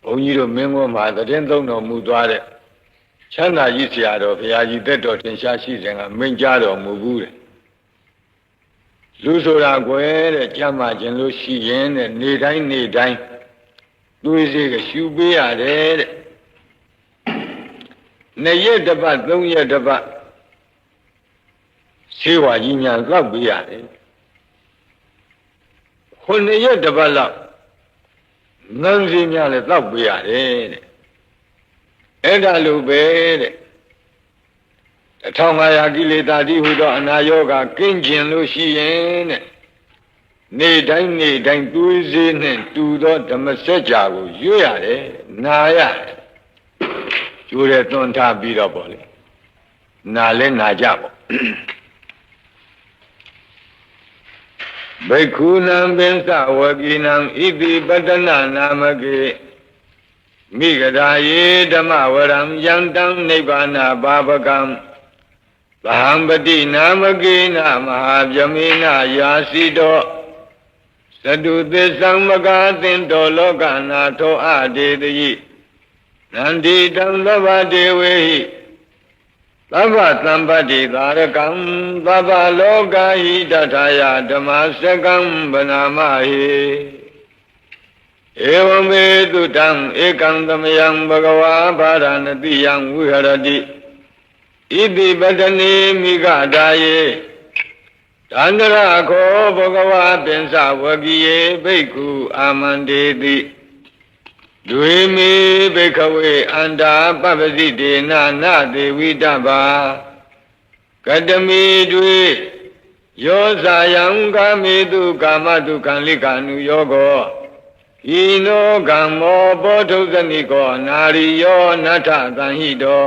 ဘုန်းကြီးတို့မင်းကွန်းမှာသတင်းသုံးတော်မူသွားတဲ့ချမ်းသာကြီးဆရာတော်ဘုရားကြီးတက်တော်ထင်ရှားရှိစဉ်ကမိန့်ကြားတော်မူဘူးတဲ့လူဆိုတာကွယ်တဲ့ကြမ်းမှခြင်းလို့ရှိရင်တဲ့နေတိုင်းသွေးစေးကရှူပေးရတယ်တဲ့2 ရက်တစ်ပတ်3 ရက်တစ်ပတ်ဆေးဝါးကြီးညာလောက်ပေးရတယ်9 ရက်တစ်ပတ်လောက်ငန်းစီများလည်းလောက်ပေးရတယ်တဲ့အဲ့ဒါလိုပဲတဲ့1500ကိလေသာတိဟူသောအနာရောဂါကင်းကျင်လို့ရှိရင်တဲ့နေတိုင်းသွေးစေးနဲ့တူသောဓမ္မစကြာကိုရွတ်ရတယ်နာရတယ်ကျိုးတဲ့သွန်ထားပြီးတော့ပေါ့လေနာလဲနာကြပေါ့ဘိက္ခုနံပင်စဝကိနံဣတိပတ္တနာနာမကေမိဂရာယေဓမ္မဝရံယန္တံနိဗ္ဗာနာဘာပကံသဟံပတိနာမကေနမဟာဗြဟ္မေနယာစီတောသတုသစ္ဆံမကာသင်တောလောကနာထောအဒေတိနန္ဒီတံသဗ္ဗဒေဝေဟိသဗ္ဗသံပတ္တိသာရကံသဗ္ဗလောကဟိတထာယဓမ္မစကံဗနာမဟိဧဝမေတုတံဧကံသမယံဘဂဝါဘာရဏတိယံဝိဟရတိဣတိပတ္တနေမိဂဒါယေတန္တရခောဘဂဝါပင်စဝကိယေဘိက္ခုအာမန္တေတိဒွေမေဘိခဝေအန္တာပပ္ပစိတေနနာသေဝိတ္တဘာကတမေတွေယောဇာယံကာမေတုကာမတုခံလိကာနုယောကောဤနောကမ္မောဘောဓုဇနိကောနာရိယောနထသံဟိတော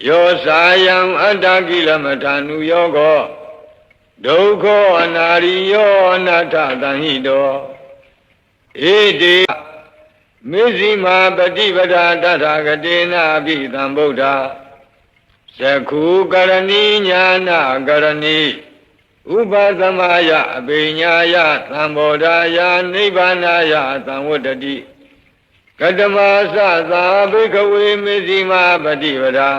ယောဇာယံအတ္တကိလမထာနုယောကောဒုက္ခောအနာရိယောနထသံဟိတောဣတိမေဇိမာပฏิပဒာတထာဂတေနာပိသံဗုဒ္ဓသခုကရဏီညာနာကရဏီဥပသမယအပိညာယသံဘောဓာယနိဗ္ဗာနာယသံဝတ္တတိကတမသသာဘိကဝေမေဇိမာပฏิပဒာ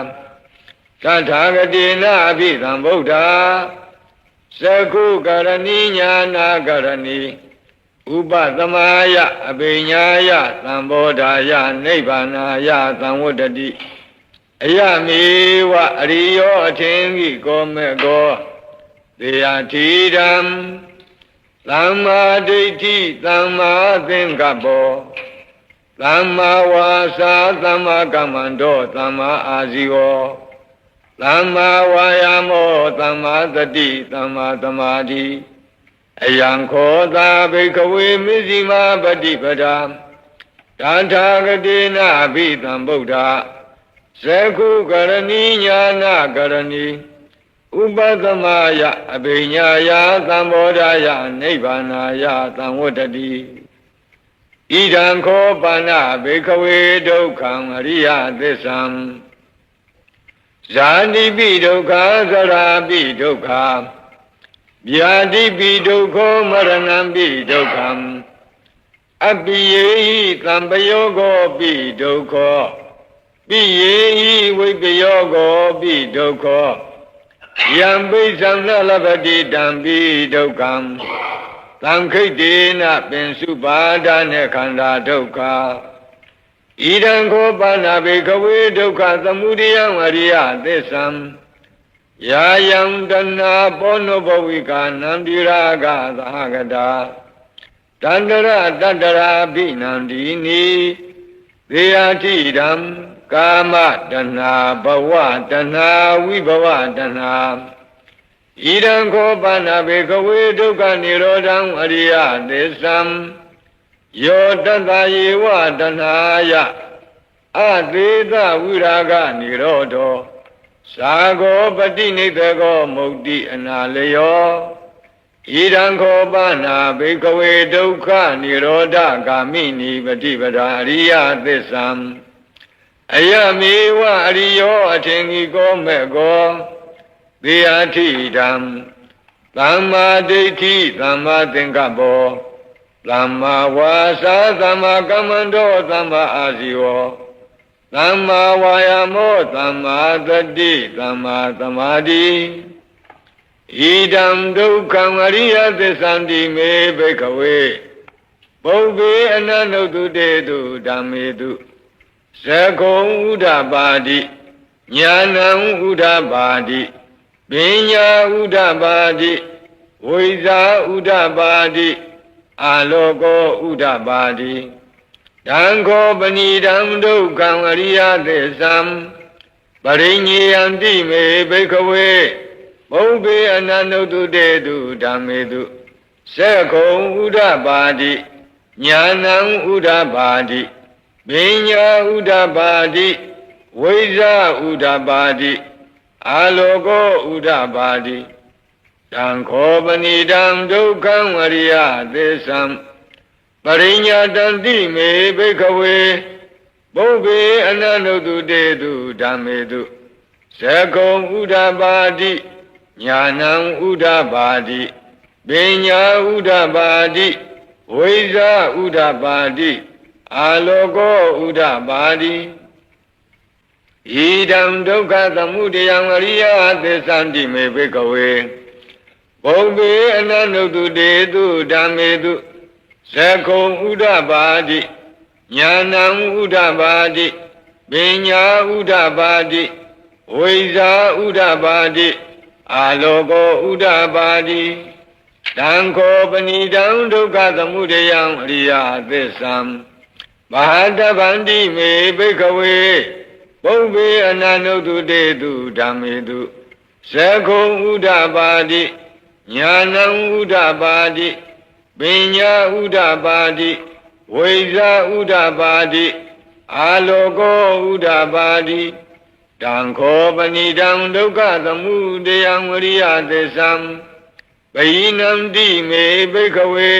တထာဂတေနာပိသံဗုဒ္ဓသခုကရဏီညာနာကရဏီဥပသမယအပိညာယသံဘောဓာယနိဗ္ဗာနာယသံဝတ္တတိအယမေဝအရိယောအထင်ကြီးကောမေကောတေယတိရံသမ္မာဒိဋ္ဌိသမ္မာသင်္ကပ္ပောသမ္မာဝါစာသမ္မာကမ္မန္တောသမ္မာအာဇီဝောသမ္မာဝါယာမောသမ္မာသတိသမ္မာသမာဓိအယံခောသာဘိကဝေမေဇိမာပฏิပဒာတထာဂတေနာဘိသံဗုဒ္ဓသခုကရဏီညာနာကရဏီဥပသမယအပိညာယသံဘောဓာယနိဗ္ဗာနာယသံဝတ္တတိဣဒံခောပါဏဘိကဝေဒုက္ခံအရိယသစ္ဆံဇာတိပိဒုက္ခသရာပိဒုက္ခဗျာတိပိဒုက္ခောမရဏံပိဒုက္ခံအပိယေဟိသံပယောဂောပိဒုက္ခောပိယေဟိဝိပယောဂောပိဒုက္ခောယံပိသံနလပတိတံပိဒုက္ခံသံခိတ်တေနပင်စုပါဒနဲ့ခန္ဓာဒုက္ခဣဒံခောပါဏဘိကဝေဒုက္ခသမုဒယံအရိယသစ္ဆံယာယံတဏဘောနဘဝိကာနံတိရာဂသာဂတာတန္တရတတ္တရာဘိနန္ဒီနိသေယတိဓမ္မကာမတဏဘဝတဏဝိဘဝတဏဣဒံခောပါဏဘေကဝေဒုက္ခនិရောဓံအရိယသစ္ဆံယောတတ္တယေဝတဏယအသေသဝိရာဂនិရောဓောသာဂောပတိနိသေကောမုတ်တိအနာလယောဣဒံခောပါဏဘေကဝေဒုက္ခនិရောဓဂာမိနိပฏิပဒာအရိယသစ္ဆံအယမေဝအရိယောအထင်ကြီးကောမေကောသေယထိတံသမ္မာဒိဋ္ဌိသမ္မာသင်္ကပ္ပော သမ္မာဝါစာသမ္မာကမ္မန္တောသမ္မာအာဇီဝသမ္မာဝါယာမောသမ္မာသတိသမ္မာသမာဓိဣဒံဒုက္ခံအရိယသစ္ဆန္တိမေဘိက္ခဝေပုဗ္ဗေအနန္တုတုတေတုဓမ္မေတုသကုံဥဒ္ဓပါတိညာဏံဥဒ္ဓပါတိပညာဥဒ္ဓပါတိဝိဇာဥဒ္ဓပါတိအာလောကောဥဒ္ဓပါတိတံခောပဏိတံဒုက္ခံအရိယသစ္ဆံပရိညေယံတိမေဘိက္ခဝေပုဗ္ဗေအနန္တုတုတေတုဓမ္မေတုသကုံဥဒ္ဓပါတိညာဏံဥဒ္ဓပါတိပညာဥဒ္ဓပါတိဝိဇာဥဒ္ဓပါတိအာလောကောဥဒ္ဓပါတိတံခောပဏိတံဒုက္ခံအရိယသစ္ဆံပရိညာတံတိမေဘိက္ခဝေပုဗ္ဗေအနန္တုတုတေတုဓမ္မေတုသကုံဥဒ္ဓပါတိညာဏံဥဒ္ဓပါတိပညာဥဒ္ဓပါတိဝိဇာဥဒ္ဓပါတိအာလောကောဥဒ္ဓပါတိဣဒံဒုက္ခသမုဒယံအရိယသစ္ဆန္တိမေဘိက္ခဝေပုဗ္ဗေအနန္တုတုတေတုဓမ္မေတုသကုံဥဒ္ဓပါတိညာဏံဥဒ္ဓပါတိပညာဥဒ္ဓပါတိဝိဇာဥဒ္ဓပါတိအာလောကောဥဒ္ဓပါတိတံခောပဏိတံဒုက္ခသမုဒယံအရိယသစ္ဆံဘာတဗန္တိမေဘိက္ခဝေပုဗ္ဗေအနန္တုတုတေတုဓမ္မေတုသကုံဥဒ္ဓပါတိညာဏံဥဒ္ဓပါတိပညာဥဒ္ဓပါတိဝိဇာဥဒ္ဓပါတိအာလောကောဥဒ္ဓပါတိတံခောပဏိတံဒုက္ခသမုဒယံဝရိယသစ္ဆံဘိနံတိမေဘိက္ခဝေ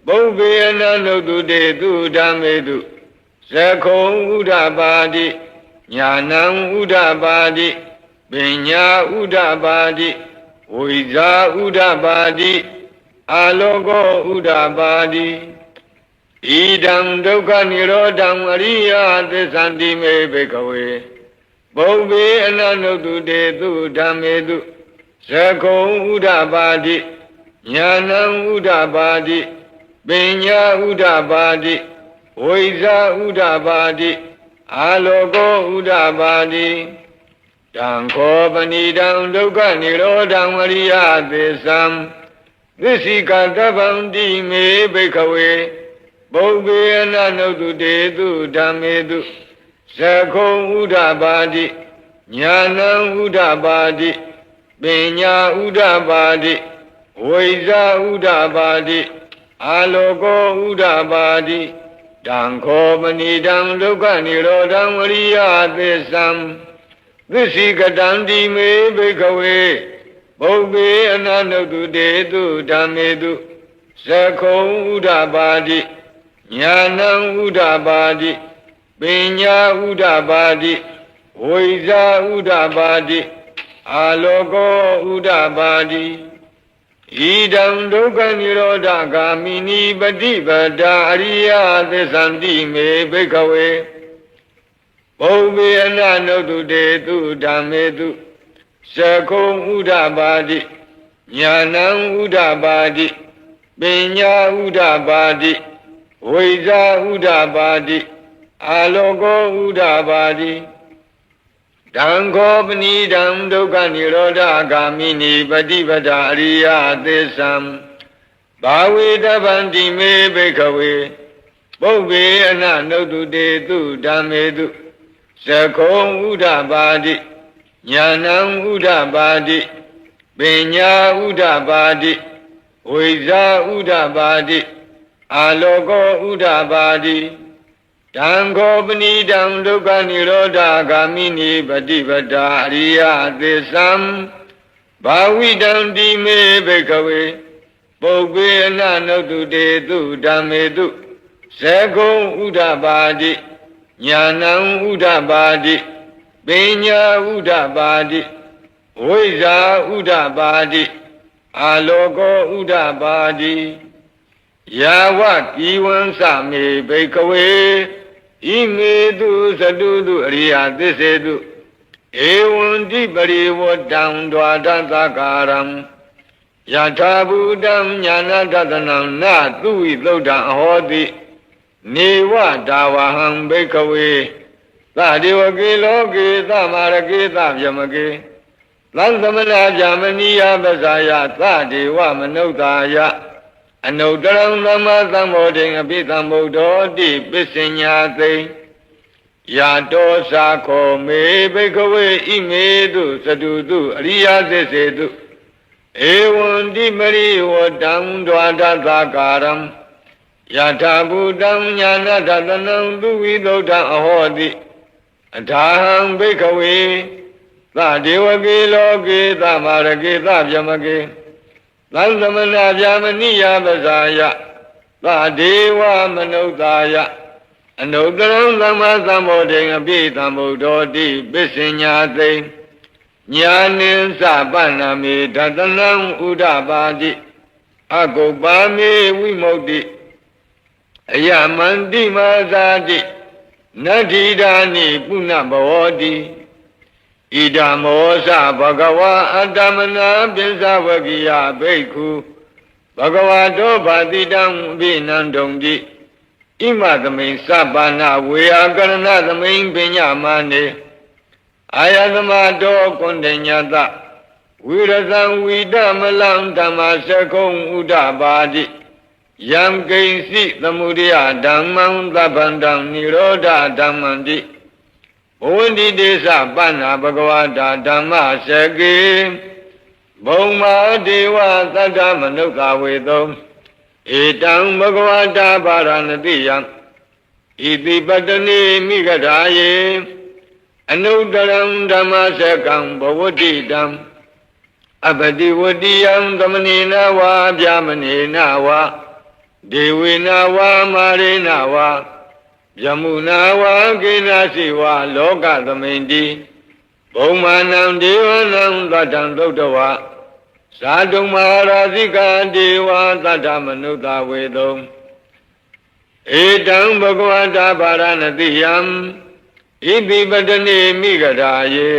ပုဗ္ဗေအနန္တုတုတေတုဓမ္မေတုသကုံဥဒ္ဓပါတိညာဏံဥဒ္ဓပါတိပညာဥဒ္ဓပါတိဝိဇာဥဒ္ဓပါတိအာလောကောဥဒ္ဓပါတိဣဒံဒုက္ခនិရောဓံအရိယသစ္ဆန္တိမေဘိက္ခဝေပုဗ္ဗေအနန္တုတုတေတုဓမ္မေတုသကုံဥဒ္ဓပါတိညာဏံဥဒ္ဓပါတိပညာဥဒ္ဓပါတိဝိဇာဥဒ္ဓပါတိအာလောကောဥဒ္ဓပါတိတံခောပဏိတံဒုက္ခនិရောဓံအရိယသစ္ဆံသစ္စိကတဗန္တိမေဘိက္ခဝေပုဗ္ဗေအနန္တုတုတေတုဓမ္မေတုသကုံဥဒ္ဓပါတိညာဏံဥဒ္ဓပါတိပညာဥဒ္ဓပါတိဝိဇာဥဒ္ဓပါတိအာလောကောဥဒ္ဓပါတိတံခောပဏိတံဒုက္ခនិရောဓံအရိယသစ္ဆံသစ္စိကတံတိမေဘိက္ခဝေပုဗ္ဗေအနန္တုတုတေတုဓမ္မေတုသကုံဥဒ္ဓပါတိညာဏံဥဒ္ဓပါတိပညာဥဒ္ဓပါတိဝိဇာဥဒ္ဓပါတိအာလောကောဥဒ္ဓပါတိဣဒံဒုက္ခនិရောဓဂာမိနိပฏิပဒါအရိယသစ္ဆန္တိမေဘိက္ခဝေပုဗ္ဗေအနန္တုတုတေတုဓမ္မေတုသကုံဥဒ္ဓပါတိညာဏံဥဒ္ဓပါတိပညာဥဒ္ဓပါတိဝိဇာဥဒ္ဓပါတိအာလောကောဥဒ္ဓပါတိတံခောပဏိတံဒုက္ခនិရောဓဂာမိနိပฏิပဒါအရိယသစ္ဆံဘာဝေတဗန္တိမေဘိက္ခဝေပုဗ္ဗေအနန္တုတုတေတုဓမ္မေတုသကုံဥဒ္ဓပါတိညာဏံဥဒ္ဓပါတိပညာဥဒ္ဓပါတိဝိဇာဥဒ္ဓပါတိအာလောကောဥဒ္ဓပါတိတံခောပဏိတံဒုက္ခនិရောဓဂာမိနိပฏิပဒါအရိယသစ္ဆံဘာဝိတံတိမေဘိက္ခဝေပုဗ္ဗေအနန္တုတုတေတုဓမ္မေတုသကုံဥဒ္ဓပါတိညာဏံဥဒ္ဓပါတိပညာဥဒ္ဓပါတိဝိဇာဥဒ္ဓပါတိအာလောကောဥဒ္ဓပါတိဣ ယာဝကိဝံစမေဘိကဝေဣမေတုသတုတုအရိယသစ္စေတုဧဝံတိပရိဝတ္တံဒွါဒသကာရံယထာဘူတံညာနာတတနံနသုဝိသုဒ္ဓံအဟောတိနေဝဒါဝဟံဘိကဝေသဒေဝကေလောကေသမရကေသဗျမကေသံသမဏဗျာမဏိယပဇာယသဒေဝမနုဿာယအနုတ္တရံသမ္မာသမ္ဗောဓိအပိသမ္ဗုဒ္ဓောတိပစ္စညာသိယာတောသာခောမေဘိကဝေဣမေတုသတုတုအရိယသစ္စေတုဧဝံတိပရိဝတ္တံဒွါဒသကာရံယထာဘူတံညာနာတတနံသူဝိသုဒ္ဓံအဟောတိအထာဟံဘိကဝေသဒေဝကေလောကေသမရကေသဗျမကေသံသမဏဗျာမဏိယပဇာယသဒေဝမနုဿာယအနုတ္တရံသမ္မာသမ္ဗောဓိအပိသမ္ဗုဒ္ဓောတိပစ္စညာသိညာနိသပန္နမေဒတနံဥဒ္ဓပါတိအကုပ္ပါမေဝိမု tti အယမန္တိမာဇာတိနတ္ထိဒာနိပုဏ္ဏဘဝတိဣဒံမောသဘဂဝါအတ္တမနာပိစ္ဆဝကိယဘိက္ခုဘဂဝါတောဘာတိတံအဘိနန္တုံတိဣမသမိန်သဗ္ဗနာဝေယကရဏသမိန်ပညာမာနေအာယသမတောကွန်တညတဝိရဇံဝိတမလံဓမ္မစကုံဥဒ္ဓပါတိယံကိဉ္စိသမုဒယဓမ္မံသဗ္ဗန္တံနိရောဓဓမ္မံတိဘဝန္တိတေသပဏ္ဏဘဂဝတာဓမ္မစကေဘုံမာဒေဝသတ္တမနုဿဝေသောဧတံဘဂဝတာပါရဏတိယံဣတိပတ္တနေမိဂဓာယေအနုတ္တရံဓမ္မစကံဘဝတ္တိတံအပတိဝတ္တိယံသမဏေနဝါဗျာမဏေနဝါဒေဝေနဝါမာရေနဝါယမုနာဝါကိနာစီဝါလောကသမိန်တိဘုံမာနံဒေဝနံသတ္တံသုတ္တဝါဇာတုမဟာရာဇိကဒေဝသတ္တမနုဿဝေတုံဧတံဘဂဝတာပါရဏတိယံဣတိပတ္တနေမိဂဓာယေ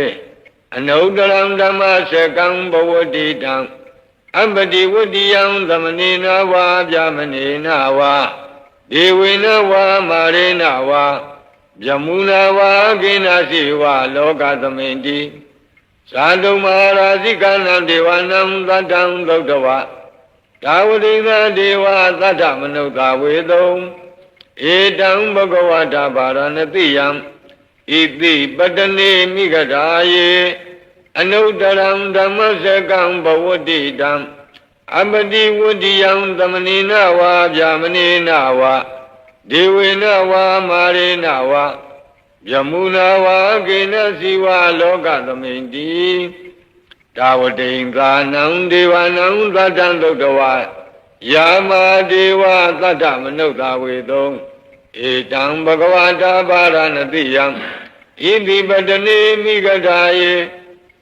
အနုတ္တရံဓမ္မစကံဘဝတ္တိတံအပတိဝတ္တိယံသမဏေနဝါဗျာမဏေနဝါဒေဝေနဝါမာရေနဝါယမုနာဝါကိနာစီဝါလောကသမိန်တိဇာတုမဟာရာဇိကနံဒေဝနံသတ္တံသုတ္တဝါဒါဝတိသဒေဝသတ္တမနုဿဝေတုံဧတံဘဂဝတာပါရဏတိယံဣတိပတ္တနေမိဂဓာယေအနုတ္တရံဓမ္မစကံဘဝတ္တိတံအပတိဝတ္တိယံသမဏေနဝါဗျာမဏေနဝါဒေဝေနဝါမာရေနဝါယမုနာဝါကိနစီဝါလောကသမိန်တိဒါဝတိံသာနံဒေဝနံသတ္တံသုတ္တဝါယာမာဒေဝသတ္တမနုဿဝေတုံဧတံဘဂဝတာပါရဏတိယံဣတိပတ္တနေမိဂဓာယေ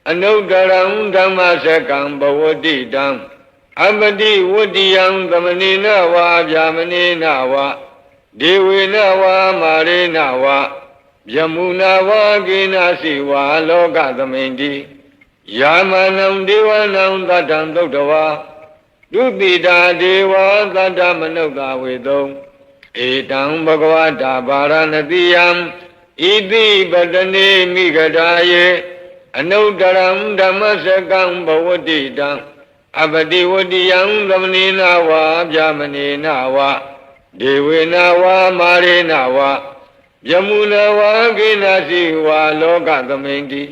အနုတ္တရံဓမ္မစကံဘဝတ္တိတံအပတိဝတ္တိယံသမဏေနဝါဗျာမဏေနဝါဒေဝေနဝါမာရေနဝါယမုနာဝါကိနာစီဝါလောကသမိန်တိယာမနံဒေဝနံသတ္တံသုတ္တဝါဒုတိတာဒေဝသတ္တမနုဿဝေတုံဧတံဘဂဝတာပါရဏတိယံဣတိပတ္တနေမိဂဓာယေအနုတ္တရံဓမ္မစကံဘဝတ္တိတံအပတိဝတ္တိယံသမဏေနဝါဗျာမဏေနဝါဒေဝေနဝါမာရေနဝါယမုနာဝါကိနာစီဝါလောကသမိန်တိ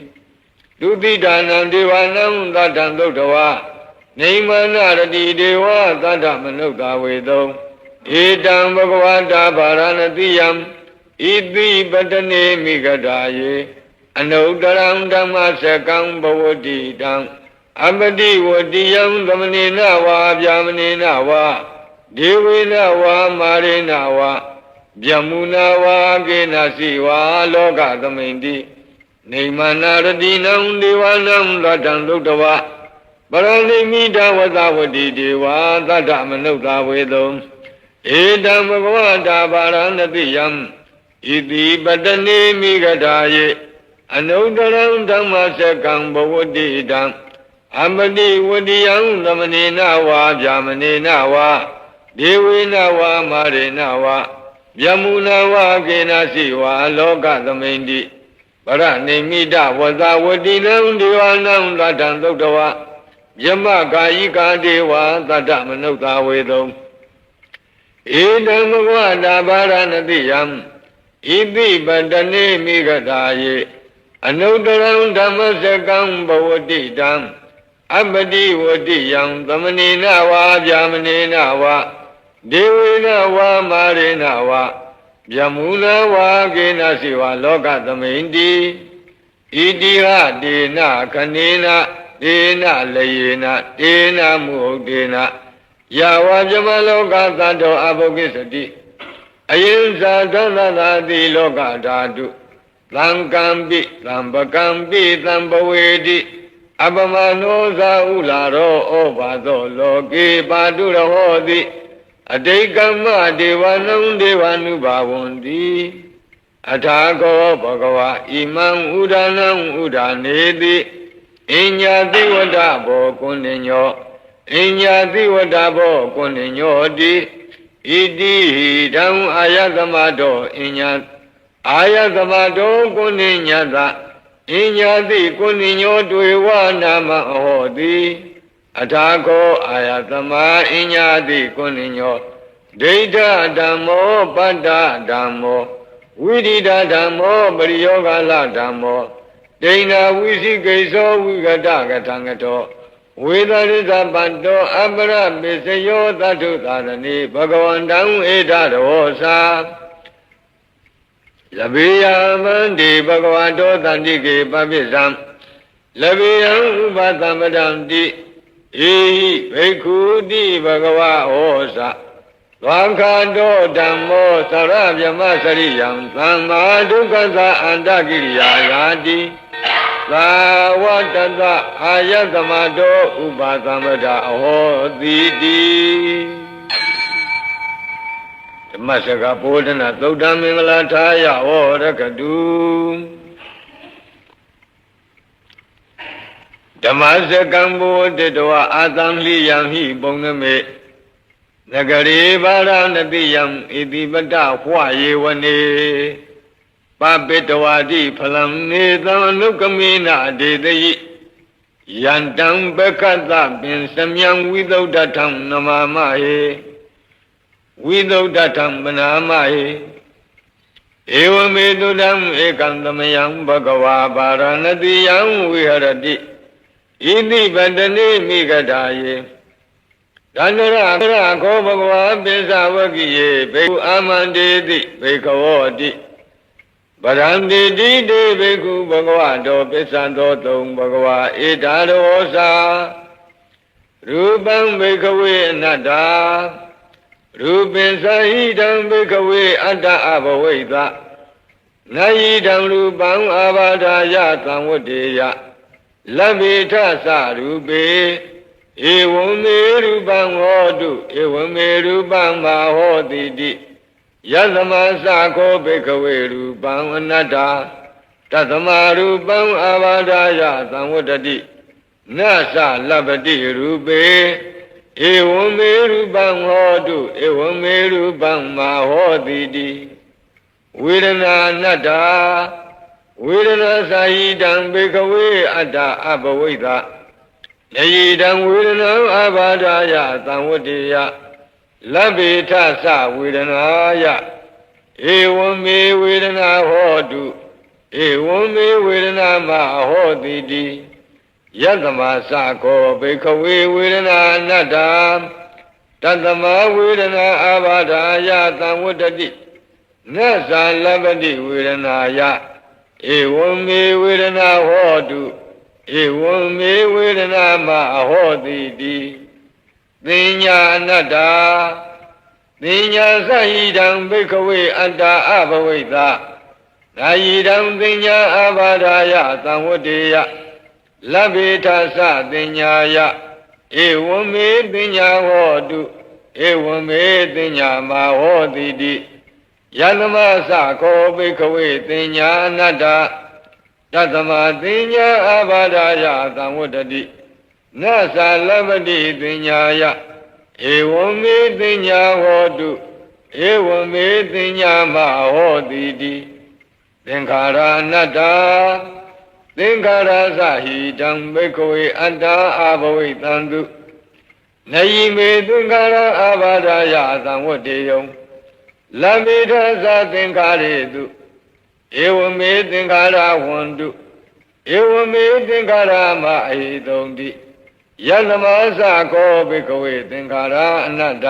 ဒုတိတာနံဒေဝနံသတ္တံသုတ္တဝါနေမနာရတိဒေဝသတ္တမနုဿဝေတုံဧတံဘဂဝတာပါရဏတိယံဣတိပတ္တနေမိဂဓာယေအနုတ္တရံဓမ္မစကံဘဝတ္တိတံအပတိဝတ္တိယံသမဏေနဝါဗျာမဏေနဝါဒေဝေနဝါမာရေနဝါယမုနာဝါကေနစီဝါလောကသမိန်တိနေမနာရတိနံဒေဝနံသတ္တံသုတ္တဝါပရဏိမိတဝသဝတိဒေဝသတ္တမနုဿဝေတုံ Edam Bhagavata Paranatiyam Iti Patani Migadaye Anudaram Dhammasekam Bhavadidam Amadi Vadiyam Dhamanina Va Jamanina Va Devina Va Marina Va Yamuna Va Kenasi Va Loka Dhamindi Paranimita Vada Vadinam Divanam Ladam Dokdava Yama Kayika Deva Tadamanukta Vedam Edam Bhagavata Paranatiyam Iti Patani Migadaye Anudaram Dhammasekam Bhavadidam Abadi Vadiyam Dhamanina Va Jamanina Va Devina Va Marina Va Yamuna Va Kenasi Va Loka Dhamindi Idiha Dena Kanena Dena Layena Dena Muhdena Yava Jamaloka Tato Abhokisati Ayinsa Dhanadadi Loka Dhatu Thankampi Thampakampi Thampavedi Abhamanosa Ularo Obado Loki Padura Hodi Adekama Devanam Devanubhavundi Athako Bhagava Imam Udanam Udanedi Inyati Vadabo Kuninyo Inyati Vadabo Kuninyo Di Idi Dam Ayatamado Inyat Ayatamado Kuninyata Inyati Kuninyo Dwewa Nama Hodi Athako Ayatama Inyati Kuninyo Deita Dhammo Pada Dhammo Vidita Dhammo Pariyogala Dhammo Dena Visikeso Vigata Gatangato Vedarisa Panto Abra Bisayo Tatu Tarani Bhagavandam Edarosa Labiya Mandi Bhagavato Tandike Papisam Labiyam Upatampadamti Ehi Bhekkhudi Bhagava Osa Dvakhato Dhammo Sarabhyama Sariyam Thamma Dukkasa Andakiriyayati Savatata Ayatamato Upatampada Ahoditi Masaka Bodhana Dhammamingala Thaya Orakadu Dhammasakam Bodhidva Atamliyam Hi Bongame Nagare Varanatiyam Iti Pata Hwayevane Papitavadi Phalam Netam Anukamena Dedayi Yantam Bekata Bin Samyam Vidaudatam Namamahe Vidaudatam Banamahe Evamedudam Ekandamayam Bhagava Paranatiyam Viharati Iti Patani Migadaye Dandara Ko Bhagava Pisavakiye Bhekhu Amandeti Bhekhavoti Paranditi De Bhekhu Bhagavato Pisantotum Bhagava Etarosa Rupam Bhekkhave Anatta Rupin Sahidam Bhekkhave Atta Abhavaita Nayidam Rupam Abhadaya Samvadeya Labita Sarupe Evame Rupam Hodu Evame Rupam Mahoditi Yadhamasako Bhekkhave Rupam Anatta Tathama Rupam Abhadaya Samvadati Nasa Labati Rupe Evame Rupam Hodu Evame Rupam Mahoditi Vedana Anatta Vedana Sahidam Bhekkhave Atta Abhavaita Nayidam Vedana Abhadaya Samvadeya Labita Sa Vedanaya Evame Vedana Hodu Evame Vedana Mahoditi Yadhamasako Bhekkhave Vedana Anatta Tathama Vedana Abhadaya Samvadati Nasa Labati Vedanaya Evame Vedana Hodu Evame Vedana Mahoditi Dinya Anatta Dinya Sahidam Bhekkhave Atta Abhavaita Nayidam Dinya Abhadaya Samvadeya Labita Sa Dinyaya Evame Dinya Hodu ဧဝံမေတင်ညာမဟောတိတိယသမသခောဘိခဝေတင်ညာအနတ္တတသမတင်ညာအဘာဒာယသံဝတ္တိနသလပတိတင်ညာယဧဝံမေတင်ညာဟောတုဧဝံမေတင်ညာမဟောတိတိသင်္ခါရအနတ္တသင်္ခါရသဟိတံဘိခဝေအတ္တအဘဝိတံတုနယိမေသင်္ခါရအဘာဒာယသံဝတ္တေယံလမေထသသင်္ခါရေတုဧဝမေသင်္ခါရဝန္တုဧဝမေသင်္ခါရမအဟိတုံတိယသမသကောဘိကဝေသင်္ခါရအနတ္တ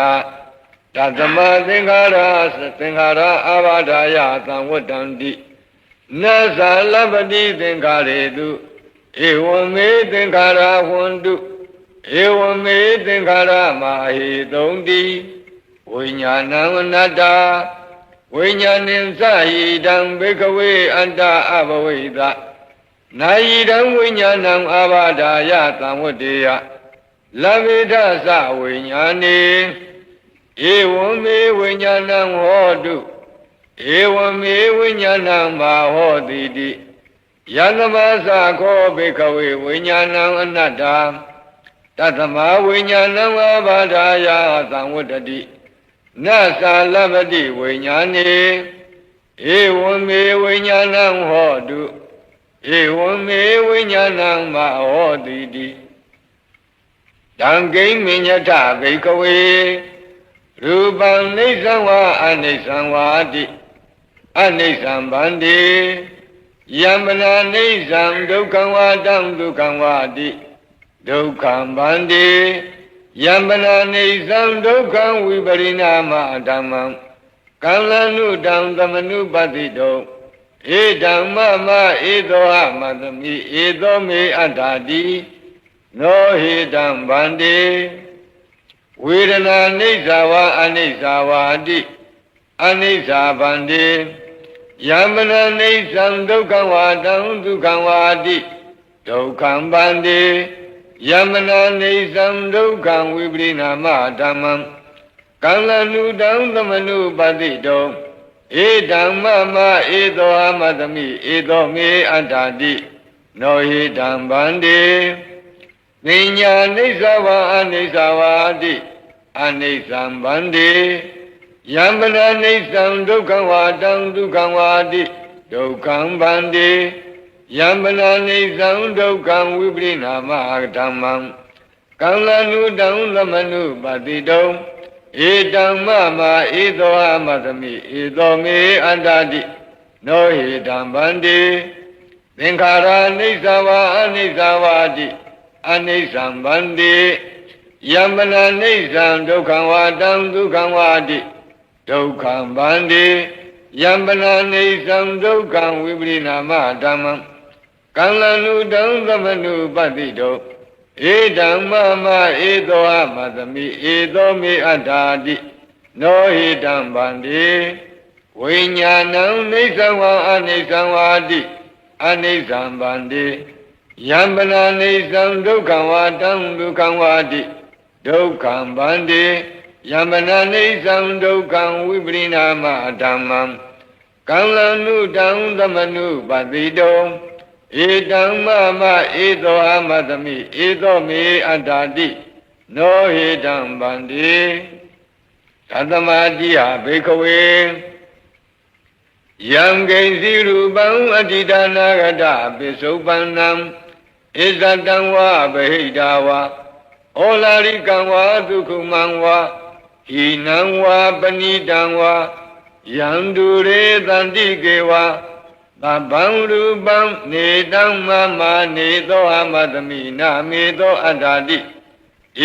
တသမသင်္ခါရအာဘာဒာယသံဝတ္တံတိနသလပတိသင်္ခါရေတုဧဝမေသင်္ခါရဝန္တုဧဝမေသင်္ခါရမအဟိတုံတိဝိညာဏံအနတ္တဝိညာဏင်သဟိတံဘိကဝေအတ္တအဘဝိတနာယိတံဝိညာဏံအာဘာဒာယသံဝတ္တေယလမေထသဝိညာဏေဧဝံမေဝိညာဏံဟောတုဧဝံမေဝိညာဏံမာဟောတိတိယသမသခောဘိကဝေဝိညာဏံအနတ္တတသမဝိညာဏံအာဘာဒာယသံဝတ္တိနသလပတိဝိညာဏေဧဝံမေဝိညာဏံဟောတုဧဝံမေဝိညာဏံမဟောတိတိတံကိဉ္မညထဘိကဝေရူပံနိစ္စံဝါအနိစ္စံဝါတိအနိစ္စံဗန္တိယမနာနိစ္စံဒုက္ခံဝါတံဒုက္ခံဝါတိဒုက္ခံဗန္တိယမနာနိစ္စံဒုက္ခံဝိပရိနာမဓမ္မံကံလနုတံသမနုပတိတောဧဓမ္မမဧသောဟမသမိဧသောမေအတ္တာတိနောဟိတံဗန္တိဝေဒနာနိစ္စဝါအနိစ္စဝါတိအနိစ္စဗန္တိယမနာနိစ္စံဒုက္ခံဝါတံဒုက္ခံဝါတိဒုက္ခံဗန္တိယမနာနိစ္စံဒုက္ခံဝိပရိနာမဓမ္မံကံလနုတံသမနုပတိတောဧဓမ္မမဧသောအမသမိဧသောမေအတ္တာတိနောဟိတံဗန္တိပညာနိစ္စဝါအနိစ္စဝါတိအနိစ္စံဗန္တိယမနာနိစ္စံဒုက္ခံဝါတံဒုက္ခံဝါတိဒုက္ခံဗန္တိယမနာနိစ္စံဒုက္ခံဝိပရိနာမဓမ္မံကံလနုတံသမနုပတိတောဧတံမမဧသောအမသမိဧသောမေအတ္တတိနောဟိတံဗန္တိသင်္ခါရနိစ္စဝါအနိစ္စဝါတိအနိစ္စံဗန္တိယမနာနိစ္စံဒုက္ခံဝါတံဒုက္ခံဝါတိဒုက္ခံဗန္တိယမနာနိစ္စံဒုက္ခံဝိပရိနာမဓမ္မံကံလနုတံသမနုပတိတောဧဓမ္မမဧသောအမသမိဧသောမေအတ္တာတိနောဟိတံဗန္တိဝိညာဏံနိစ္စဝါအနိစ္စဝါတိအနိစ္စံဗန္တိယမနာနိစ္စံဒုက္ခံဝါတံဒုက္ခံဝါတိဒုက္ခံဗန္တိယမနာနိစ္စံဒုက္ခံဝိပရိနာမဓမ္မံကံလနုတံသမနုပတိတောဧတံမမဧသောအမသမိဧသောမေအတ္တာတိနောဟိတံဗန္တိသတ္တမတိယဘေခဝေယံဂိဉ္စီရူပံအတ္တိတနာဂတပိစုပန္နံဣဇတံဝါဗဟိတဝါဩလာရိကံဝါဒုက္ခမံဝါဟိနံဝါပဏိတံဝါယံဒုရေတန္တိကေဝါသဗ္ဗံရူပံနေတံမမနေသောအမသမိနာမေသောအတ္တာတိ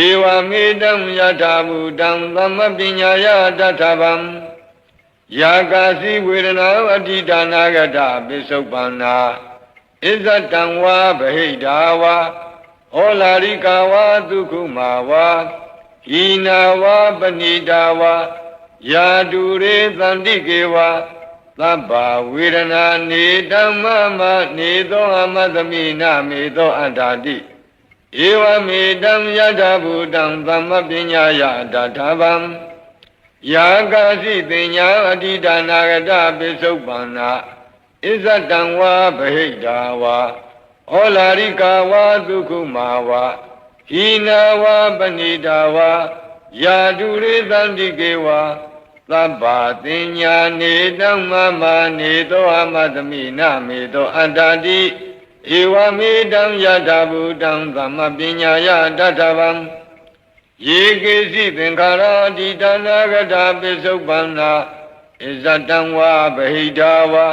ဧဝမေတံယထာမူတံသမပညာယတထဗံယာကာစီဝေဒနာအတ္တိဒါနာဂတပိစုပန္နာဣဇတံဝါဗဟိတာဝါဩလာရိကာဝါဒုက္ခမာဝါဟိနာဝါပဏိတာဝါယာတုရေသန္တိကေဝါသဗ္ဗဝေဒနာနေဓမ္မမနေသောအမသမိနာမေသောအတ္တာတိ ဧဝမေတံယထာဘူတံသမ္မပညာယတထာဗံယာကာစီပညာအတိဒါနာဂတပိစုပ္ပန္နာဣဇတံဝါဗဟိတာဝါဩလာရိကာဝါဒုက္ခမာဝါဟိနာဝါပဏိတာဝါယာတုရေသန္တိကေဝါသဗ္ဗတင်ညာနေတံမမနေသောအမသမိနမေသောအတ္တတိဧဝမေတံယထာဘူတံသမ္မပညာယတထဗံယေကေစီသင်္ခါရာတိတနာဂတပိစုပ္ပန္နာဣဇတံဝါဗဟိတာဝါ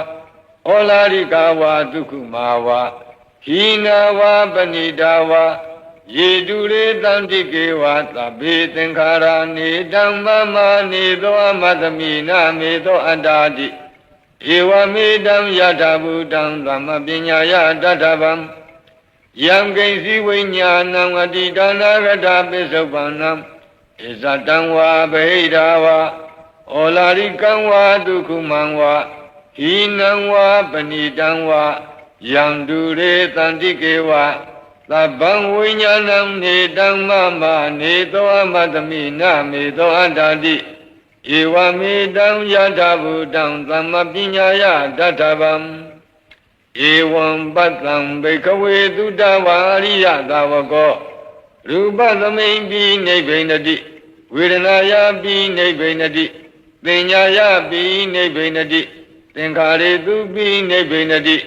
ဩလာရိကာဝါဒုက္ခမာဝါဟိနာဝါပဏိတာဝါယေတုရေတံတိကေဝါသဗ္ဗေသင်္ခါရာနေတံမမနေသောအမသမိနမေသောအတ္တာတိဧဝမေတံယထာဘူတံသမ္မပညာယတထဗံယံကိဉ္စီဝိညာဏံအတိဒါနာဂတပိစုပ္ပန္နံဣဇတံဝါဗဟိတာဝါဩလာရိကံဝါဒုက္ခမံဝါဟိနံဝါပဏိတံဝါယံတုရေတန္တိကေဝါသဗ္ဗံဝိညာဏံနေတံမမနေသောအမသမိနမေသောအတ္တတိဧဝမေတံယထာဘူတံသမ္မပညာယတထဗံဧဝံပတ္တံဘိကဝေသုတဝါရိယသာဝကောရူပသမိန်ပိနိဗ္ဗိနတိဝေဒနာယပိနိဗ္ဗိနတိသင်ညာယပိနိဗ္ဗိနတိသင်္ခါရေတုပိနိဗ္ဗိနတိ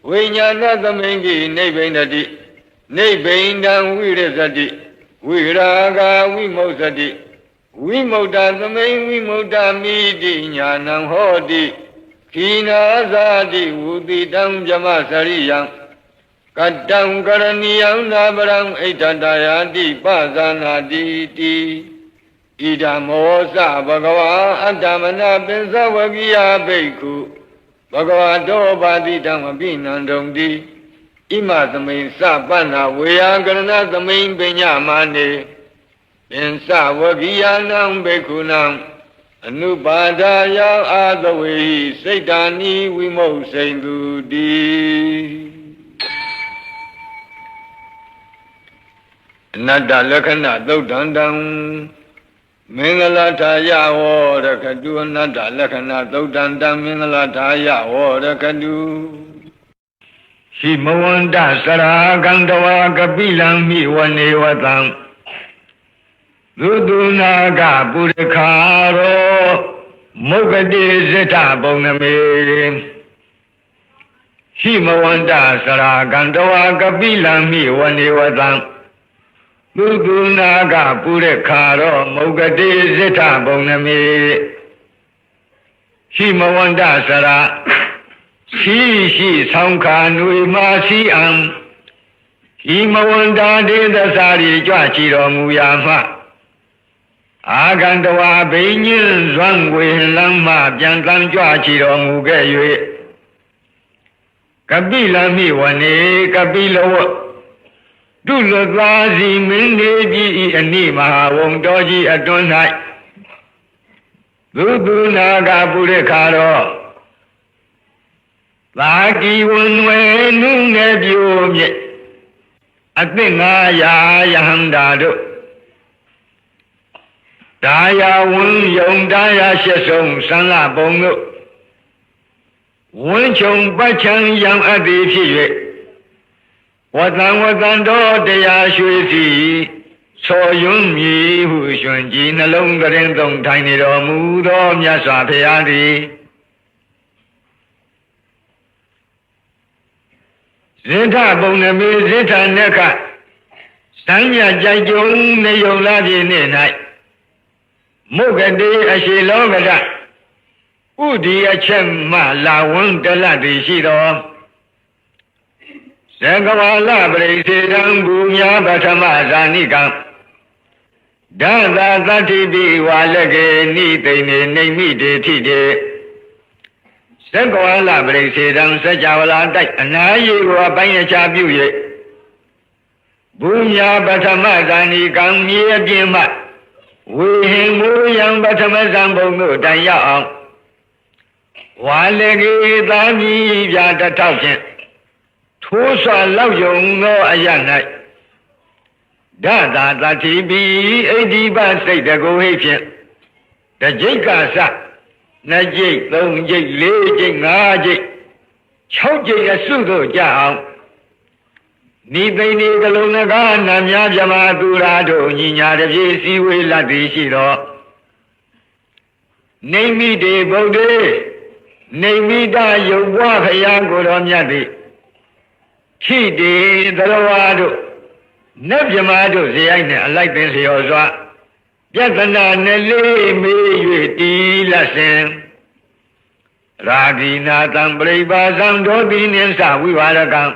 ဝိညာဏသမိန်ပိနိဗ္ဗိနတိနိဗ္ဗိန္ဒံဝိရဇတိဝိရာဂဝိမုစ္စတိဝိမု tta သမိန်ဝိမု tta မိတိညာဏံဟောတိခိနာဇာတိဝုတိတံဗြဟ္မစရိယံကတ္တံကရဏီယံနာပရံဣဋ္ဌတယာတိပဇာနာတိတိဣဒံမောစဘဂဝါအတ္တမနာပင်စဝကိယဘိက္ခုဘဂဝါတောပါတိတံအပိနန္ဒုံတိဣမသမိန်စပန္နာဝေယကရဏသမိန်ပညာမာနေပင်စဝကိယနံဘိက္ခုနံအနုပါဒာယအာသဝေဟိစိတ်တာနိဝိမုတ်စိန်သူတိအနတ္တလက္ခဏသုတ်တံတံမင်္ဂလာထာယဝရကတုအနတ္တလက္ခဏသုတ်တံတံမင်္ဂလာထာယဝရကတုဟိမဝန္တစရာကံတဝါကပိလံမိဝနေဝတံသုတုနာကပုရခာရောမုဂတိဇိထပုံနမေဟိမဝန္တစရာကံတဝါကပိလံမိဝနေဝတံသုတုနာကပုရခာရောမုဂတိဇိထပုံနမေဟိမဝန္တစရာရှိဆောင်ခာနွေမာစီအံဟိမဝန္တာဒေသစာရီကြွချီတော်မူရာမှအာဂန္တဝါဘိညင်းဇွမ်းဝေလမ်းမှပြန်တမ်းကြွချီတော်မူခဲ့၍ကပိလမိဝနေကပိလဝတုလသာစီမင်းနေကြီးဤအနိမဟာဝုံတော်ကြီးအတွန်း၌သုတုနာကပုရိခါတော်သာကီဝန်ဝဲနုငယ်ပြိုမြင့်အသင့်900ယဟန္တာတို့ဒါယဝံယုံဒါယရှစ်ဆုံးသံဃပုံတို့ဝန်းချုံပတ်ချံယံအပ်သည်ဖြစ်၍ဝတံတော်တရားရွှေစီဆောယွန်းမြည်ဟုရှင်ကြီးနှလုံးကရင်သုံးထိုင်နေတော်မူသောမြတ်စွာဘုရားသည်ဇိထပုံနမေဇိထနက္ခစံညကြိုက်ကြုံနေယုံလာပြည့်နေ၌မုဂတိအရှိလောကတဥဒီအချက်မှလာဝန်းတလတ်သည်ရှိတော်သံဃဝါလပရိစေတံဘူညာပထမဇာနိကံဒသသတ္တိပိဝါလကေနိသိနေနေမိတေထိတေသံဃဝါလပရိစေတံစัจ java လာတိုက်အနာယေကိုအပိုင်းအခြားပြု၍ဘူညာပထမဇာနိကံမြေအပြင်မှဝေဟင်မူယံပထမဇံဘုံတို့တိုင်ရောက်အောင်ဝါလကေသာမီပြတထောက်ဖြင့်ထိုးစွာလောက်ယုံသောအရ၌ Dada Tatibi, Ediba say the go Haitian. The Jikasa, Najik, Long Jik, Lejik, Najik, Chojik, a Sudo Jao. Need they need the Lunagan, Namyajama Durado, Nina, the JC will la Dishiro. Name me de Bode, name me da you walk a young good on Yadi. Chi de the Lawado, Nebjamado, the Aina, like this, Yosa. Yatana Nelly me di Lassen. Radina Tambreba, Zandobin and Sa, we were a gun.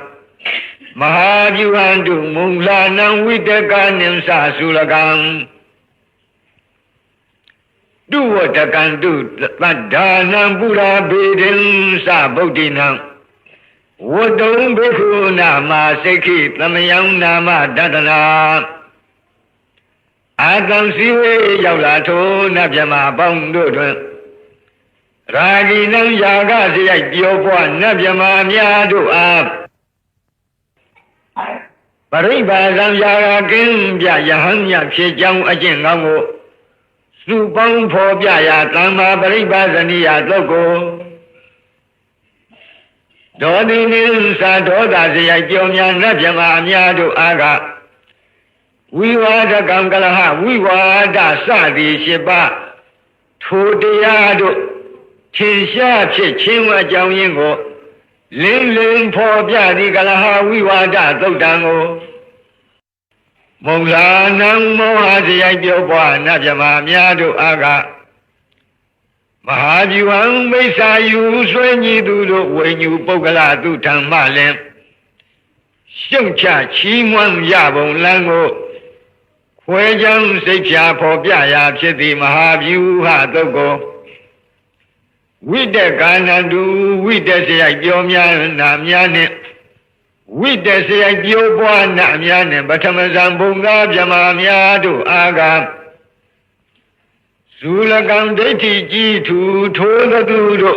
Mahajuandu Munglanam with the gun and Sa Sulagan. Do what I can do, but Danam Buddha Bidin Sa Bodinam. What don't be who Nama Seki, Tamayam Nama Dadana. I can see where Yalato Nabjama Bondo. Raginam Yagasi, Yopo, Nabjama Miadu up. Paribazam Yagakin, Yahanya, Chijang Ajingango. Supang for Jaya, Tama, Paribazania, Logo. Dodin Sadoda, the Ajonia, Nabjama Miadu Aga. We were the Gangalaha, we were the Sadi Shiba, Tudiado, Chinsha, Chima Jango, Ling for Jadi Galaha, we were the Dodango. Monglanam Mohazi Ajoba, Najama Miadu Aga. Mahajuan Mesa, you Swenny Dudo, when you Bogala do Tamalem. Shungcha, Chimwan Yabon Lango. Wejam Secha Popia Chiti Mahavu Hatogo. With the Ganadu, with the Sayomia Namiane, with the Sayobua Namiane, Batamazambunga Jamamiadu Aga. Sulagam Deti G2 Tola Dudo.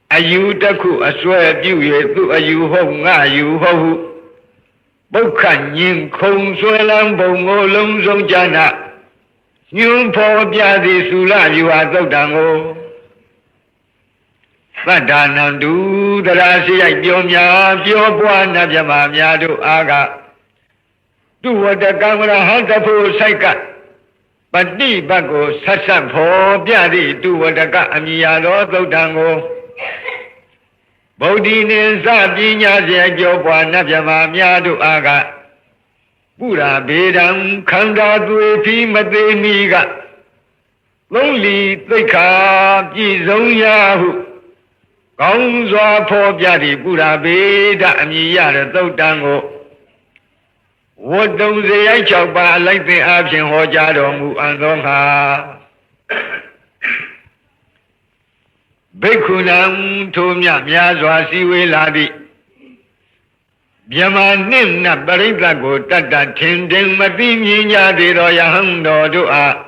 Ayutaku, I swear you, you home, you ho. Bokan yin kong suelam bongo long zong jana. Nyung po biadi sula you are the dango. Badanandu, the Rasi Ayomia, Pio Buana Jamamia do Aga. Do what the Gamma Hantapo Saika. But di bago Sasan po biadi, do what the Gamia do dango. Bodin is Zabinya, Joba, Najama, Miadu Aga. Buddha Bedam, Kanda, Duepi, Mademiga. Lonely, the car, Gizon Yahu. Gonza, poor Jadi, Buddha Beda, Amia, the Dango. What don't they I chop by like the absent Hojado, and Longa? Bekunam Tomia Miazwa Siwe Ladi Biamanim na Barita go Tata Tending Matimiya de Royahando do A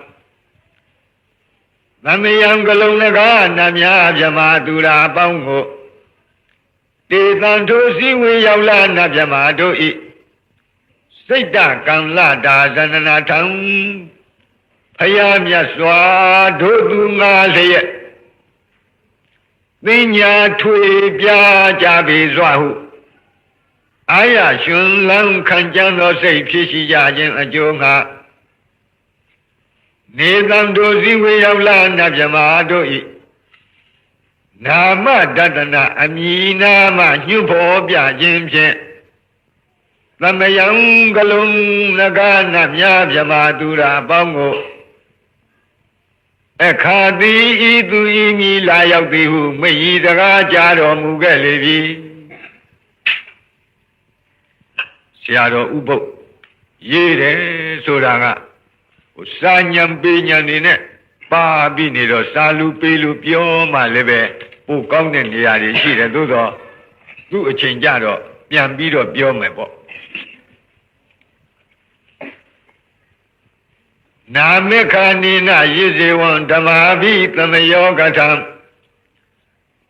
Namayam Galonaga Namia Jamadura Bongo De Tanto Siwe Yaula Najamado E Sita Kamla da Zananatam Payam Yaswa Dodunga Leye Vinya Tui Pia Jabi Zwahu Aya Shun Lam Kanjano say Pishi Yajin Ajonga Nedam Dozi Wayavla Najamado E Nama Dadana Amina Ma Yupo Pia Jimje Lamayang Galung Nagana Mya Jamadura Bongo Ekadi idu imi la yakti hu meyi daga jaro muge levi. Siaro ubo yere sodaga Sanyam pinya nine pa binido salu pilu pyo ma lebe u kong ne niyari shire dudo du achinjaro piambiro pyo me po. Namekanina Yiziwan Damavi Tamayogatam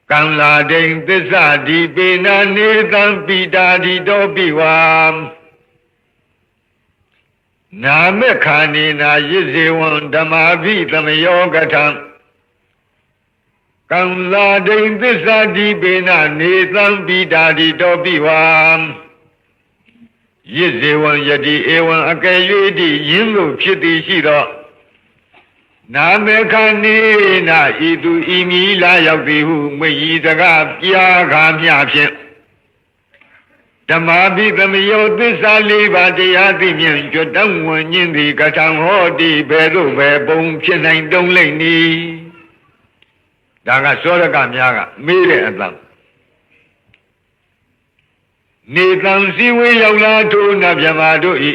Kamla Ding Pisa Di Pina Nidam Pita Di Dobiwam နာမေခာနေနာယိဇေဝံဓမ္မာဘိသမယောကထံကံလာဒိန်သစ္စာတိပေနနေသံပိတာတိတောပိဝံယိဇေဝံယတိဧဝံအကယ်၍တိယင်းလို့ဖြစ်သည်ရှိသောနာမေခာနေနာဤသူဤမီလာရောက်သည်ဟုမိဤစကားပြာခါမျှဖြင့်ဓမ္မာဘိသမယောသစ္စာလေးပါးတရားသိမြင်ကျွတ်တဝဉ္ဉင်းသည်ကထံဟောတိဘယ်သို့ပဲပုံဖြစ်နိုင်တုံးလိမ့်နီဒါကစောရကများကမေးတဲ့အတန်နေတံစည်းဝေးရောက်လာထို့နတ်မြမာတို့ဤ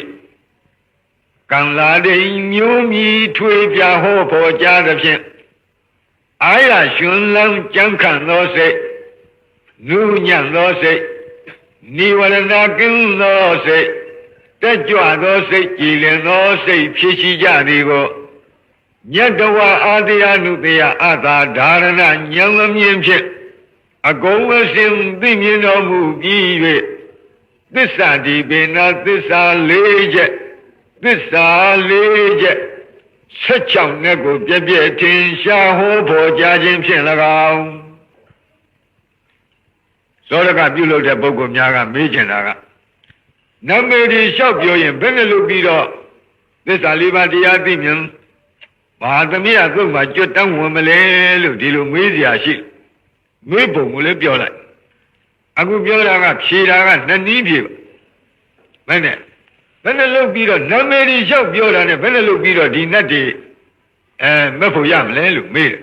ကံလာဒိန်မျိုးမြီထွေပြဟောဖို့ကြားသဖြင့်အာရရှင်လန်းကြံခန့်သောစိတ်နုညံ့သောစိတ်နိဝရဏကင်းသောစိတ်တက်ကြွသောစိတ်ကြည်လင်သောစိတ်ဖြစ်ရှိကြသည်ကိုမြတ်တဝအာတရားနုတရားအသာဓာရဏဉာဏ်မမြင်ဖြင့်အကုန်အစင်သိမြင်တော်မူပြီး၍သစ္စာဒီပေနာသစ္စာ၄ချက်သစ္စာ၄ချက်16နဲ့ကိုပြည့်ပြည့်ထင်ရှားဟောဖို့ကြားခြင်းဖြင့်၎င်းသောရကပြုလုပ်တဲ့ပုဂ္ဂိုလ်များကမေးချင်တာကနမေဒီလျှောက်ပြောရင်ဘယ်နဲ့လုပ်ပြီးတော့သစ္စာ၄ပါးတရားသိမြင်ဘာသမီးအသုတ်မှာကြွတန်းဝင်မလဲလို့ဒီလိုမေးစရာရှိမေးပုံကိုလည်းပြောလိုက်အခုပြောတာကဖြေတာကနှစ်နည်းဖြေပါဘယ်နဲ့လုပ်ပြီးတော့နမေဒီလျှောက်ပြောတာနဲ့ဘယ်နဲ့လုပ်ပြီးတော့ဒီနတ်တွေမက်ဖို့ရမလဲလို့မေးတယ်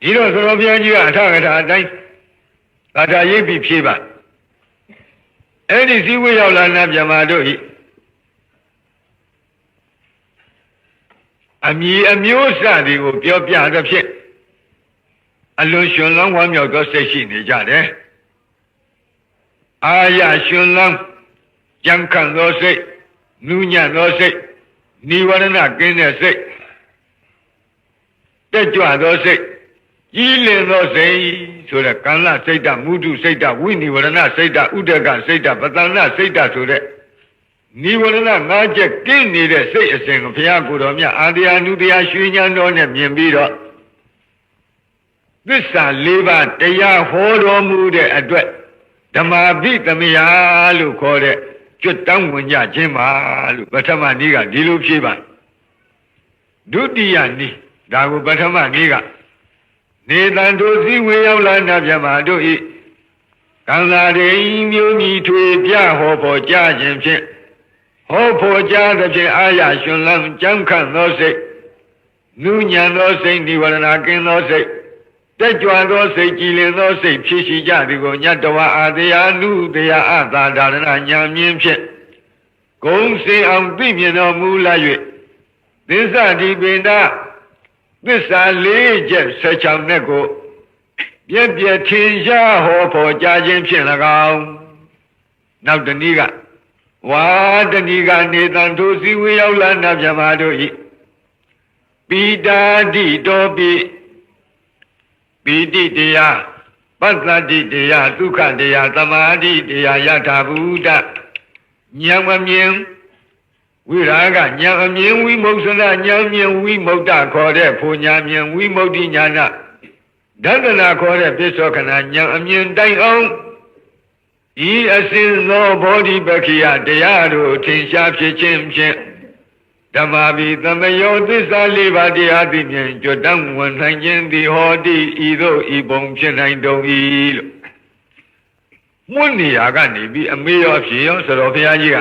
ဒီတော့သရောဘုရားကြီးကအထကထာအတိုင်းသာထာရိပ်ပြီးဖြေပါအဲ့ဒီစည်းဝေးရောက်လာနတ်မြမာတို့ဤအမည်အမျိုးအစားတွေကိုပြောပြသဖြင့်အလွန်ရှင်လောင်းဝမ်းမြောက်သောစိတ်ရှိနေကြတယ်အာရရှင်လောင်းကြံခန့်သောစိတ်နူးညံ့သောစိတ်နိဝရဏကင်းတဲ့စိတ်တက်ကြွသောစိတ်ကြီးလင်သောစိတ်ဆိုတဲ့ကံလစိတ်တမုဒုစိတ်တဝိနိဝရဏစိတ်တဥဒကစိတ်တပတန္နစိတ်တဆိုတဲ့နိဝရဏ၅ချက်ကင်းနေတဲ့စိတ်အစဉ်ကိုဘုရားကိုယ်တော်မြတ်အာတရားနုတရားရွှေဉာဏ်တော်နဲ့မြင်ပြီးတော့သစ္စာ၄ပါးတရားဟောတော်မူတဲ့အတွက်ဓမ္မာဘိသမယလို့ခေါ်တဲ့ကျွတ်တောင်းဝင်ကြခြင်းပါလို့ပထမနည်းကဒီလိုဖြေပါဒုတိယနည်းဒါကိုပထမနည်းကနေတံတို့စည်းဝေရောက်လာနတ်မြမာတို့ဤကံသာရိမျိုးမြီထွေပြဟောဖို့ကြားခြင်းဖြင့်ဟောဖို့ကြားသဖြင့်အာရရှင်လန်းကြံခန့်သောစိတ်နုညံသောစိတ်နိဝရဏကင်းသောစိတ်တက်ကြွသောစိတ်ကြည်လင်သောစိတ်ဖြစ်ရှိကြသည်ကိုညတဝအာတရားနုတရားအသာဒါရဏညာမြင်ဖြင့်ဂုံစင်အောင်သိမြင်တော်မူလာ၍သစ္စာဒီပေနာသစ္စာ၄ချက်16နဲ့ကိုပြည့်ပြည့်ထင်ရှားဟောဖို့ကြားခြင်းဖြင့်၎င်းနောက်တနည်းကဝါတဏီကနေတံထိုစည်းဝေးရောက်လာနတ်မြမာတို့ဤပိတာတိတောပိတိတရားပတ္တတိတရားဒုက္ခတရားသမာဓိတရားယထာဘူတဉာဏ်မမြင်ဝိရာဂဉာဏ်အမြင်ဝိမု ക്ത ဉာဏ်မြင်ဝိမု ക്ത ခေါ်တဲ့ဖို့ဉာဏ်မြင်ဝိမု ക്തി ဉာဏဒသနာခေါ်တဲ့ပိဿောခဏဉာဏ်အမြင်တိုင်အောင်ဤအစဉ်သောဘောဓိပက္ခိယတရားတို့ထင်ရှားဖြစ်ခြင်းဖြင့်ဓမ္မာဘိသမယောသစ္စာ၄ပါးတရားသိမြင်ကြွတန်းဝင်နိုင်ခြင်းသည်ဟောတိဤသို့ဤပုံဖြစ်နိုင်တုံ၏လို့မွန်းနေရာကနေပြီးအမေရောဖြေရောဆိုတော့ဘုရားကြီးက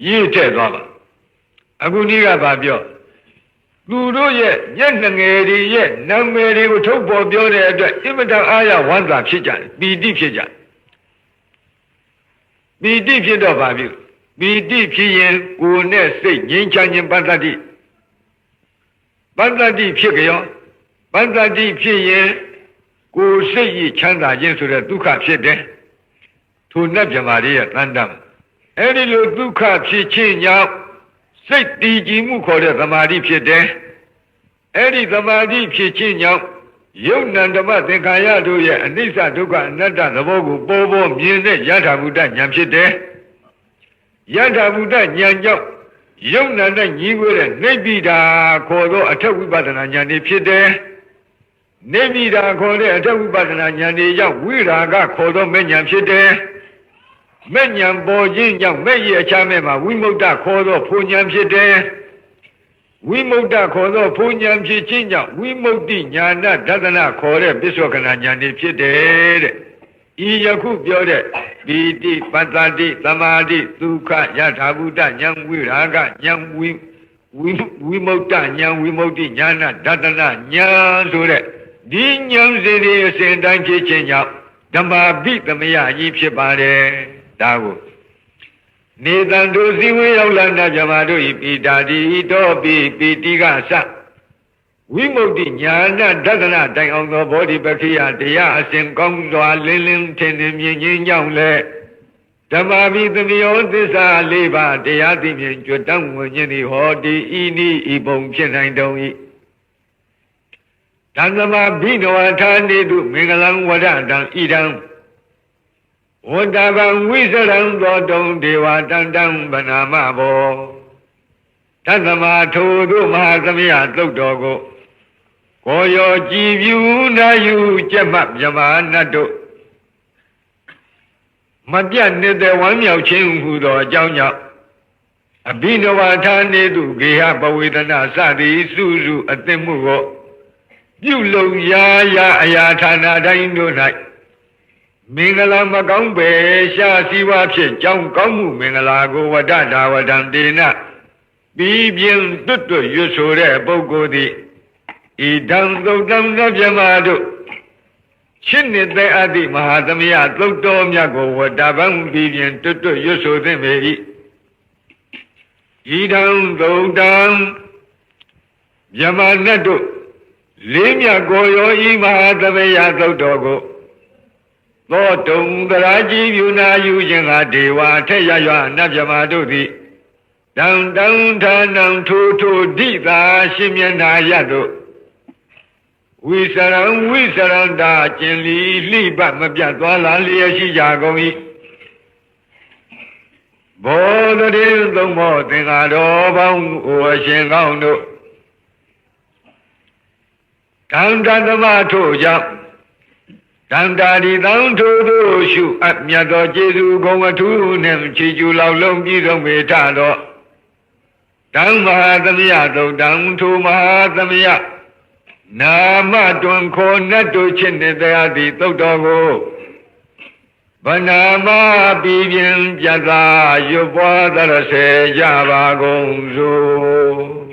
ရေးထည့်သွားပါအခုဒီကဘာပြောသူတို့ရဲ့ညက်ငယ်တွေရဲ့နာမည်တွေကိုထုတ်ပေါ်ပြောတဲ့အတွက်အင်မတန်အားရဝမ်းသာဖြစ်ကြတယ်ပီတိဖြစ်ကြတယ်ပီတိဖြစ်တော့ဘာဖြစ်ပီတိဖြစ်ရင်ကိုယ်နဲ့စိတ်ငြိမ်းချမ်းခြင်းပတ္တတိဖြစ်ကြရောပတ္တတိဖြစ်ရင်ကိုယ်စိတ်ရချမ်းသာခြင်းဆိုတဲ့ဒုက္ခဖြစ်တယ်ထိုနတ်မြမာတွေရဲ့တန်တမ်းအဲ့ဒီလိုဒုက္ခဖြစ်ခြင်းကြောင့်စိတ်တည်ကြည်မှုခေါ်တဲ့သမာဓိဖြစ်တယ်အဲ့ဒီသမာဓိဖြစ်ခြင်းကြောင့်ယုတ်နံဓမ္မသင်္ခါရတို့ရဲ့အနိစ္စဒုက္ခအနတ္တသဘောကိုပေါ်ပေါ်မြင်တဲ့ယထာဘုဒ္ဓဉာဏ်ဖြစ်တယ်ယထာဘုဒ္ဓဉာဏ်ကြောင့် ယုံနာနဲ့ညီဝဲတဲ့နိဗ္ဗိဒာခေါ်သောအထက်ဝိပဿနာဉာဏ်တွေဖြစ်တယ်နိဗ္ဗိဒာခေါ်တဲ့အထက်ဝိပဿနာဉာဏ်တွေကြောင့်ဝိရာဂခေါ်သောမဲ့ဉာဏ်ဖြစ်တယ်မဲ့ဉာဏ်ပေါ်ခြင်းကြောင့်မဲ့ရဲ့အခြားမဲ့မှာဝိမု ക്ത ခေါ်သောဖူဉာဏ်ဖြစ်တယ်ဝိမု ക്ത ခေါ်သောဖူဉာဏ်ဖြစ်ခြင်းကြောင့်ဝိမု ക്തി ဉာဏဒသနာခေါ်တဲ့ပစ္စောကနာဉာဏ်တွေဖြစ်တယ်တဲ့ဤယခုပြောတဲ့ပီတိပတ္တိသမာဓိဒုက္ခယထာဘုဒ္ဓဉာဏ်ဝိရာဂဉာဏ်ဝိမု ക്ത ဉာဏ်ဝိမု ക്തി ဉာဏဒသနာဉာဏ်ဆိုတဲ့ဒီဉာဏ်စီတွေအစဉ်တိုင်းဖြစ်ခြင်းကြောင့်ဓမ္မာပိသမယကြီးဖြစ်ပါတယ်ဒါကိုနေတံတို့ဇီဝေရောက်လာတဲ့ဇမာတို့ဤပိတာတိတောပိပိတိကသဝိမု ക്തി ဉာဏဒသနာတိုင်အောင်သောဘောဓိပခိယတရားအစဉ်ကောင်းစွာလင်းလင်းထင်ထင်မြင်ခြင်းကြောင့်လည်းဓမ္မာပိသမယောသစ္စာ၄ပါးတရားသိမြင်ကြွတတ်ဝင်ခြင်းသည်ဟောဒီဤနည်းဤပုံဖြစ်နိုင်တုံ၏သံသမာဘိနဝထာနေတုမင်္ဂလံဝရတံဣဒံဝတ္တဗံဝိစရံသောတုံဒေဝတန္တံဗနာမဘောသတ္တမထိုတို့မဟာသမယသုတ်တော်ကိုကိုရောကြည်ပြူနာယူကျက်မှမြမနတ်တို့မပြတ်နေတဲ့ဝမ်းမြောက်ခြင်းဟူသောအကြောင်းကြောင့်အဘိနဝထာနေတုဂေဟပဝေဒနာစသည်စုစုအသင့်မှုကိုပြုလုံရာရာအရာဌာနတိုင်းတို့၌မင်္ဂလာမကောင်းပဲရှားစည်းဝါဖြစ်ကြောင်းကောင်းမှုမင်္ဂလာကိုဝတ္တဒါဝတံတေနပြီးပြင်းတွတ်တွတ်ရွတ်ဆိုတဲ့ပုဂ္ဂိုလ်သည်ဣဒံသုတ်တံသဗ္ဗမတို့ရှင်းနေတဲ့အာတိမဟာသမယသုတ်တော်မြတ်ကိုဝတ္တဗံပြီးပြင်းတွတ်တွတ်ရွတ်ဆိုသင့်ပေ၏ဣဒံသုတ်တံမြမနတ်တို့လေးမြတ်ကိုရောဤမဟာသမယသုတ်တော်ကိုသောတုံတရာကြီးပြုနာယူခြင်းကဒေဝထက်ရရနတ်မြမတို့သည်တံတံဌာနံထိုထိုဒိသာရှင်မျက်နာရတို့ဝိစရံတာကျင်လီလှိပမပြတ်သွားလာလျက်ရှိကြကုန်၏ဘောဓတိသုံးမောသင်္ဃာတော်ပေါင်းအိုအရှင်ကောင်းတို့တံတသမထို့ကြောင့်တံတာဒီတံထို့သို့ရှုအပ်မြတ်သောကျေးဇူးဂုဏ်အထူးနှင့်ချီးကျူးလောက်လုံးပြည့်စုံပေထသောတံမဟာသမယသုတ်တံထိုမဟာသမယနာမတွင်ခေါ်နတ်တို့ချစ်နေတရားသည်သုတ်တော်ကိုဗနာမပြီးပြင်းပြတ်သာရွတ်ပွားသရစေကြပါကုန်စို့